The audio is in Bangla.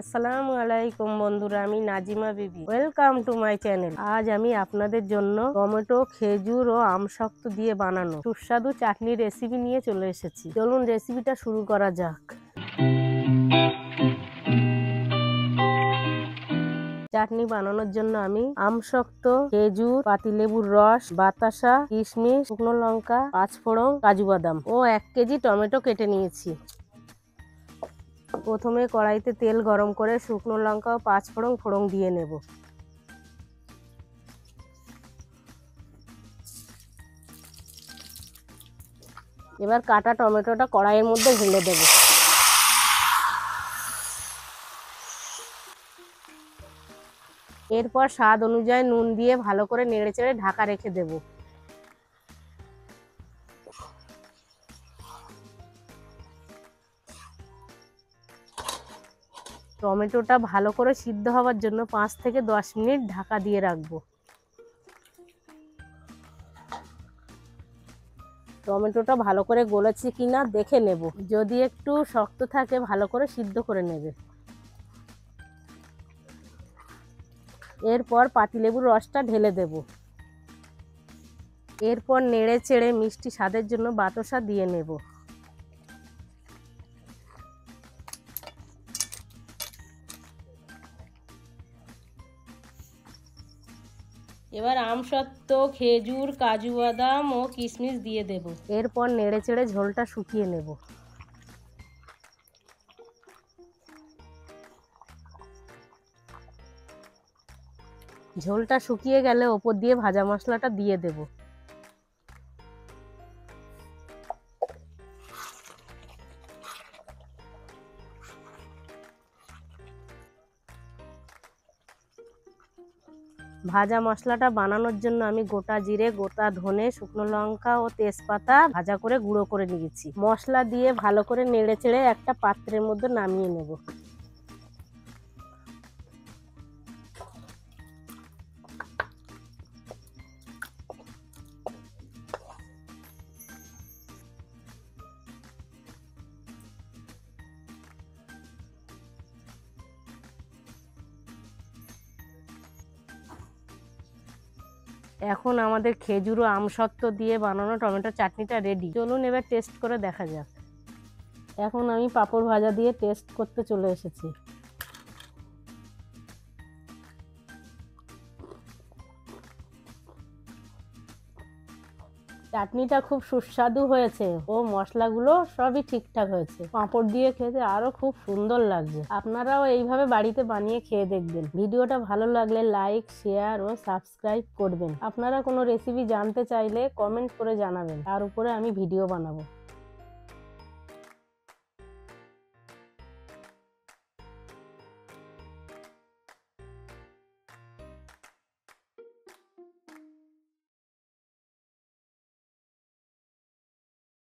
আসসালামু আলাইকুম বন্ধুরা, আমি নাজিমা বিবি। Welcome to my channel. আজ আমি আপনাদের জন্য টমেটো, খেজুর ও আমসত্ত্ব দিয়ে বানানো সুস্বাদু চাটনির রেসিপি নিয়ে চলে এসেছি। চলুন রেসিপিটা শুরু করা যাক। চাটনি বানানোর জন্য আমি আমসত্ত্ব, খেজুর, পাতিলেবুর রস, বাতাসা, কিশমিশ, শুকনো লঙ্কা, পাঁচফোড়ন, কাজু বাদাম ও 1 কেজি টমেটো কেটে নিয়েছি। প্রথমে কড়াইতে তেল গরম করে শুকনো লঙ্কা ও পাঁচফোড়ন ফোড়ন দিয়ে নেব। এবার কাটা টমেটোটা কড়াইয়ের মধ্যে ঢেলে দেব। এরপর স্বাদ অনুযায়ী নুন দিয়ে ভালো করে নেড়েচেড়ে ঢাকা রেখে দেব। টমেটোটা ভালো করে সিদ্ধ হওয়ার জন্য 5 থেকে 10 মিনিট ঢাকা দিয়ে রাখবো। টমেটোটা ভালো করে গলেছে কিনা দেখে নেব। যদি একটু শক্ত থাকে ভালো করে সিদ্ধ করে নেবে। এরপর পাতিলেবুর রসটা ঢেলে দেব। এরপর নেড়ে চেড়ে মিষ্টি স্বাদের জন্য বাতাসা দিয়ে নেব। এবার আমসত্ত্ব, খেজুর, কাজু বাদাম ও কিশমিশ দিয়ে দেব। এরপর নেড়ে চেড়ে ঝোলটা শুকিয়ে নেব। ঝোলটা শুকিয়ে গেলে ওপর দিয়ে ভাজা মশলাটা দিয়ে দেব। ভাজা মশলাটা বানানোর জন্য আমি গোটা জিরে, গোটা ধনে, শুকনো লঙ্কা ও তেজপাতা ভাজা করে গুঁড়ো করে নিয়েছি। মশলা দিয়ে ভালো করে নেড়ে চেড়ে একটা পাত্রের মধ্যে নামিয়ে নেব। এখন আমাদের খেজুর ও আমসত্ত্ব দিয়ে বানানো টমেটো চাটনিটা রেডি। চলুন এবার টেস্ট করে দেখা যাক। এখন আমি পাঁপড় ভাজা দিয়ে টেস্ট করতে চলে এসেছি। চাটনিটা খুব সুস্বাদু হয়েছে ও মশলাগুলো সবই ঠিকঠাক হয়েছে। পাঁপড় দিয়ে খেতে আরো খুব সুন্দর লাগছে। আপনারাও এইভাবে বাড়িতে বানিয়ে খেয়ে দেখবেন। ভিডিওটা ভালো লাগলে লাইক, শেয়ার ও সাবস্ক্রাইব করবেন। আপনারা কোনো রেসিপি জানতে চাইলে কমেন্ট করে জানাবেন, তার উপরে আমি ভিডিও বানাবো।